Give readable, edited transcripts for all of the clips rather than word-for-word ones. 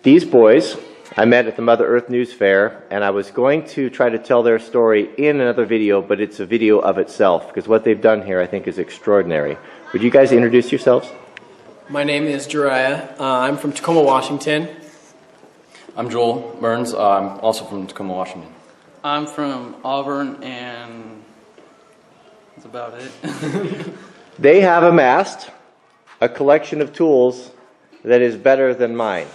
These boys I met at the Mother Earth News Fair, and I was going to try to tell their story in another video, but it's a video of itself, because what they've done here I think is extraordinary. Would you guys introduce yourselves? My name is Jariah. I'm from Tacoma, Washington. I'm Joel Burns. I'm also from Tacoma, Washington. I'm from Auburn, and that's about it. They have amassed a collection of tools that is better than mine.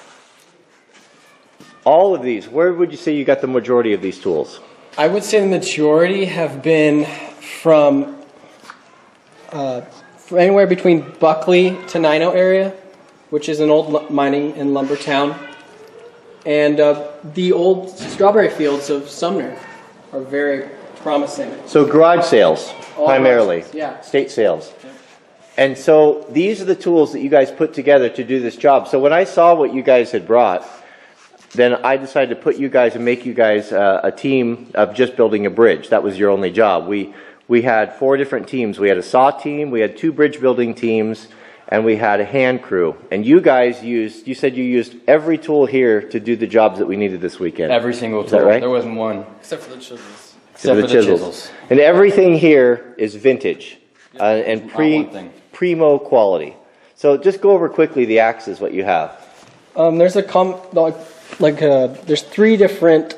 All of these, where would you say you got the majority of these tools? I would say the majority have been from anywhere between Buckley to Nino area, which is an old mining and lumber town, and the old strawberry fields of Sumner are very promising. So garage sales, primarily, yeah. State sales. Yeah. And so these are the tools that you guys put together to do this job. So when I saw what you guys had brought, then I decided to put you guys and make you guys a team of just building a bridge. That was your only job. We had 4 different teams. We had a saw team, we had 2 bridge building teams, and we had a hand crew. And you guys you said you used every tool here to do the jobs that we needed this weekend. Every single tool. Is that right? There wasn't one. Except for the chisels. Except for the chisels. And everything here is vintage and primo quality. So just go over quickly the axes, what you have. There's there's 3 different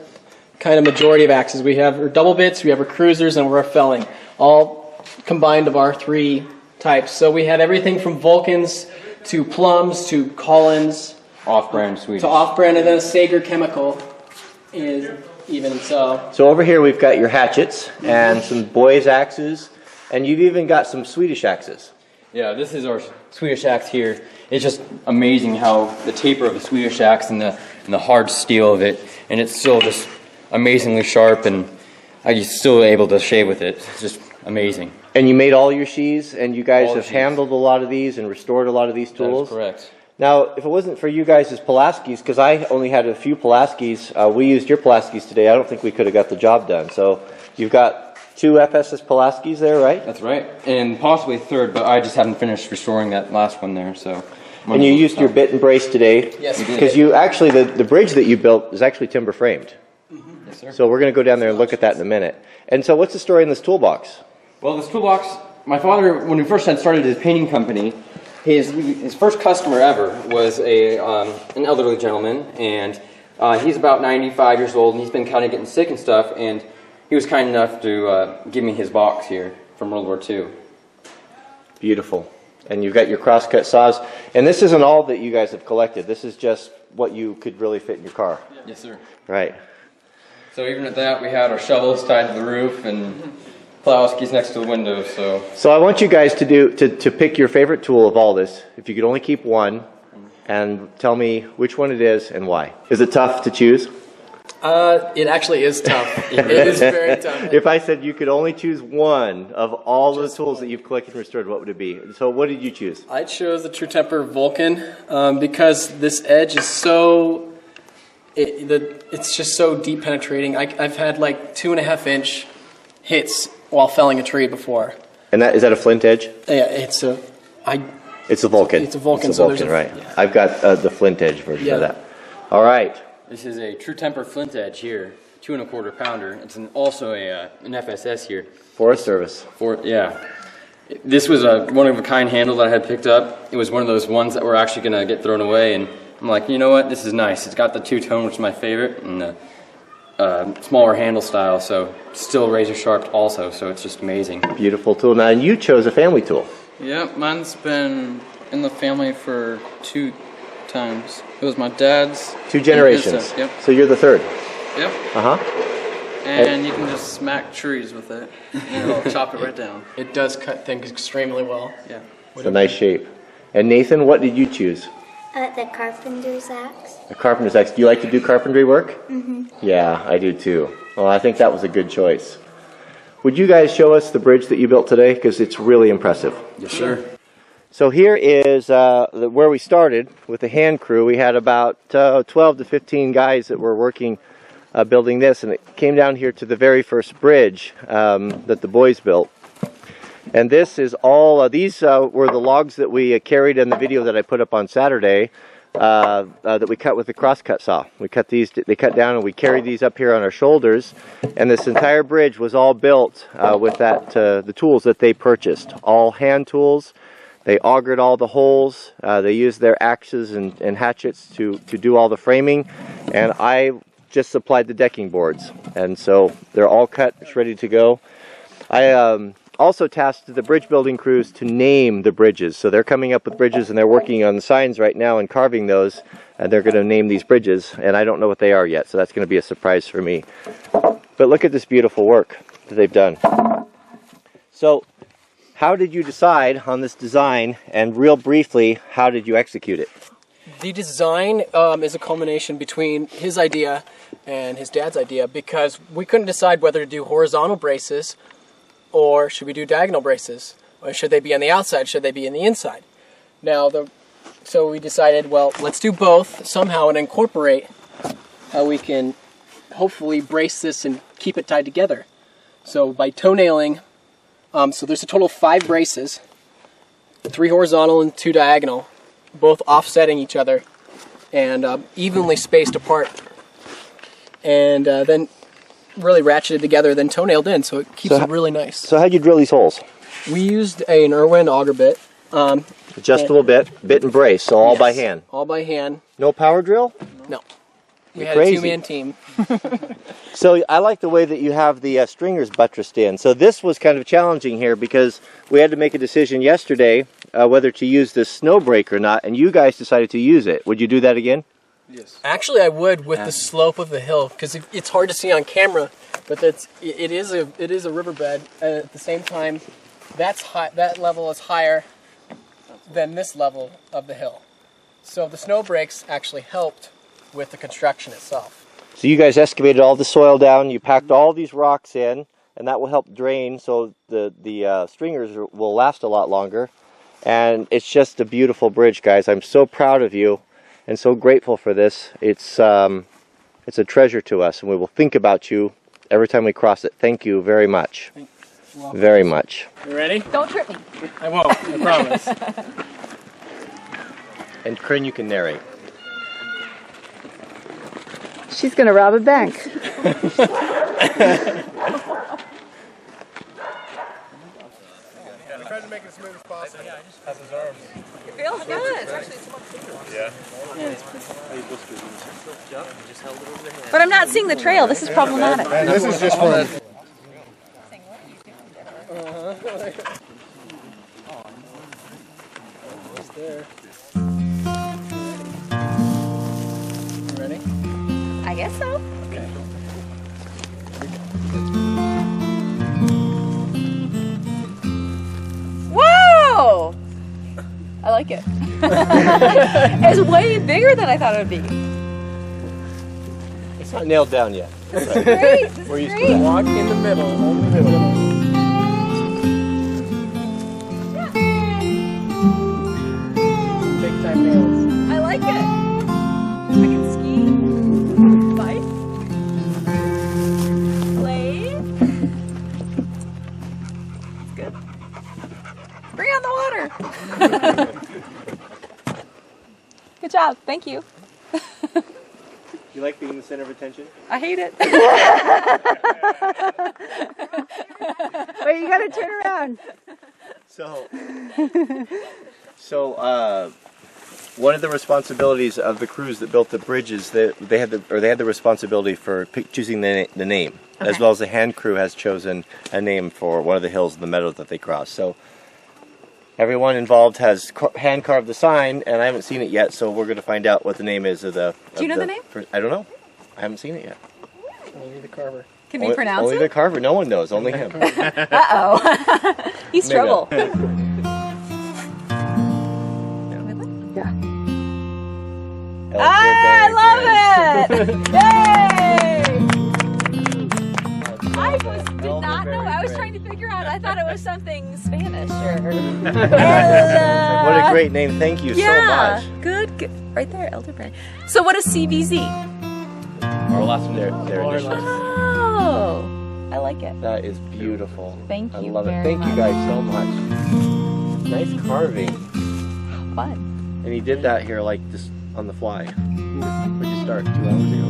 kind of majority of axes. We have our double bits, we have our cruisers, and we're our felling, all combined of our 3 types. So we had everything from Vulcans to Plums to Collins, off-brand Swedish, to off-brand, and then a Sager chemical is even so. So over here we've got your hatchets and some boys' axes, and you've even got some Swedish axes. Yeah, this is our Swedish axe here. It's just amazing how the taper of the Swedish axe and the hard steel of it, and it's still just amazingly sharp, and I'm still able to shave with it. It's just amazing. And you made all your sheaths, and you guys have handled a lot of these and restored a lot of these tools? That is correct. Now, if it wasn't for you guys as Pulaskis, because I only had a few Pulaskis, we used your Pulaskis today, I don't think we could have got the job done. So you've got 2 FSS Pulaskis there, right? That's right. And possibly a 3rd, but I just haven't finished restoring that last one there, so... And you used your bit and brace today? Yes, we did. Because you actually, the bridge that you built is actually timber framed. Mm-hmm. Yes, sir. So we're going to go down there and look at that in a minute. And so what's the story in this toolbox? Well, this toolbox, my father, when we first had started his painting company, his first customer ever was an elderly gentleman, and he's about 95 years old, and he's been kind of getting sick and stuff, and he was kind enough to give me his box here from World War II. Beautiful. And you've got your crosscut saws. And this isn't all that you guys have collected. This is just what you could really fit in your car. Yes, sir. Right. So even at that, we had our shovels tied to the roof and plow skis next to the windows. So I want you guys to pick your favorite tool of all this. If you could only keep one, and tell me which one it is and why. Is it tough to choose? It actually is tough. It is very tough. If I said you could only choose one of all the tools that you've collected and restored, what would it be? So what did you choose? I chose the True Temper Vulcan because this edge is so, it's just so deep penetrating. I've had like 2.5-inch hits while felling a tree before. And is that a flint edge? Yeah, it's a Vulcan. It's a Vulcan, so right. Yeah. I've got the flint edge version of that. All right. This is a True Temper flint edge here, 2 1/4 pounder. It's also an FSS here. Forest Service. Yeah. This was a one-of-a-kind handle that I had picked up. It was one of those ones that were actually going to get thrown away, and I'm like, you know what, this is nice. It's got the 2-tone, which is my favorite, and the smaller handle style, so still razor sharp also, so it's just amazing. Beautiful tool. Now, you chose a family tool. Yeah, mine's been in the family for 2 times. It was my dad's. 2 generations. Yep. So you're the 3rd. Yep. And you can just smack trees with it. It'll chop it right down. It does cut things extremely well. Yeah. It's a nice shape. And Nathan, what did you choose? The carpenter's axe. A carpenter's axe. Do you like to do carpentry work? Mm-hmm. Yeah, I do too. Well, I think that was a good choice. Would you guys show us the bridge that you built today? Because it's really impressive. Yes, sir. So here is where we started with the hand crew. We had about 12 to 15 guys that were working building this, and it came down here to the very first bridge that the boys built. And this is all, these were the logs that we carried in the video that I put up on Saturday. that we cut with the crosscut saw. We cut these, they cut down, and we carried these up here on our shoulders. And this entire bridge was all built with the tools that they purchased, all hand tools. They augered all the holes. They used their axes and hatchets to do all the framing, and I just supplied the decking boards. And so they're all cut, it's ready to go. I also tasked the bridge building crews to name the bridges. So they're coming up with bridges, and they're working on the signs right now and carving those, and they're going to name these bridges, and I don't know what they are yet, so that's going to be a surprise for me. But look at this beautiful work that they've done. So how did you decide on this design, and real briefly, how did you execute it? The design is a culmination between his idea and his dad's idea, because we couldn't decide whether to do horizontal braces or should we do diagonal braces, or should they be on the outside, should they be in the inside. Now, so we decided, well, let's do both somehow and incorporate how we can hopefully brace this and keep it tied together. So by toe-nailing, so there's a total of 5 braces, 3 horizontal and 2 diagonal, both offsetting each other and evenly spaced apart, and then really ratcheted together, then toe-nailed in, so it keeps it really nice. So how'd you drill these holes? We used an Irwin auger bit. Adjustable bit and brace, so all by hand. All by hand. No power drill? No. We You're had crazy. a 2-man team. So I like the way that you have the stringers buttressed in. So this was kind of challenging here because we had to make a decision yesterday whether to use this snow brake or not, and you guys decided to use it. Would you do that again? Yes. Actually, I would with the slope of the hill, because it's hard to see on camera, but it is a riverbed. At the same time, that level is higher than this level of the hill. So the snow brakes actually helped with the construction itself. So you guys excavated all the soil down, you packed all these rocks in, and that will help drain, so the stringers will last a lot longer. And it's just a beautiful bridge, guys. I'm so proud of you and so grateful for this. It's a treasure to us, and we will think about you every time we cross it. Thank you very much. Very much. You ready? Don't trip me. I won't, I promise. And Corinne, you can narrate. She's gonna rob a bank. I tried to make it as smooth as possible. Has his arms. It feels good. It's actually so much bigger. Yeah. But I'm not seeing the trail. This is problematic. And this is just for Almost there. You ready? I guess so. Okay. Whoa! I like it. It's way bigger than I thought it would be. It's not nailed down yet. This is great. This We're is used to great. Walk in the middle, only the middle. Big time nails. I like it. I can ski, bike, play. It's good. Bring on the water. Good job. Thank you. You like being the center of attention? I hate it. Wait, you gotta turn around. So, one of the responsibilities of the crews that built the bridges, that they had the responsibility for choosing the name, as well as the hand crew has chosen a name for one of the hills in the meadow that they crossed. So, everyone involved has hand carved the sign, and I haven't seen it yet. So we're going to find out what the name is of the. Do you know the name? I don't know. I haven't seen it yet. Only the carver. Can we pronounce only it? the carver. No one knows. Only him. Uh-oh. He's Maybe trouble. Yeah. I love it! Yay! I did not know. I was trying to figure out. I thought it was something Spanish or. What a great name! Thank you so much. Good. Right there, Elderberry. So what is CVZ? Our last one. Their initials. Oh, I like it. That is beautiful. Thank I you love it. very Thank you much. guys so much. Nice carving. Fun. And he did that here like just on the fly? When'd you start? 2 hours ago?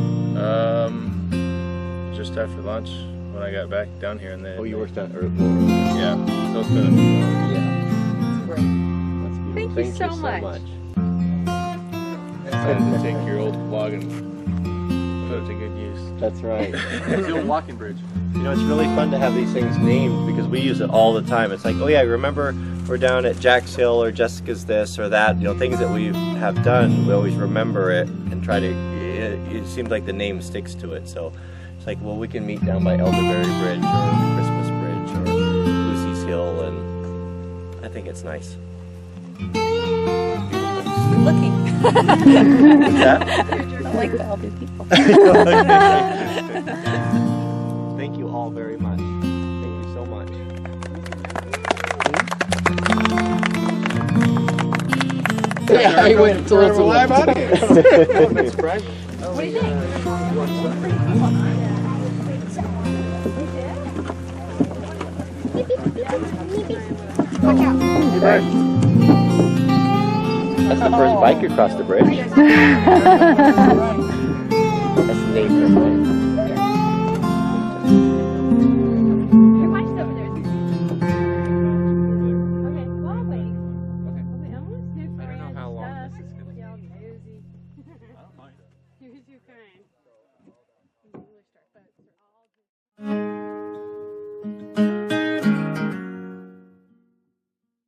Just after lunch when I got back down here, and then. Oh, you worked on. Yeah, so it's been. Great. That's beautiful. Thank you so much. Decided to take your old log and put it to good use. That's right. It's the old walking bridge. You know, it's really fun to have these things named because we use it all the time. It's like, oh yeah, remember we're down at Jack's Hill or Jessica's this or that. You know, things that we have done, we always remember it and try to. It seems like the name sticks to it. So it's like, well, we can meet down by Elderberry Bridge or the Christmas Bridge or Lucy's Hill, and I think it's nice. Good looking. What's that? I like the elder people. Thank you all very much. Thank you so much. Yeah, I went until it's live out here. That's private. What do you think? That's the first bike across the bridge. That's the name for it.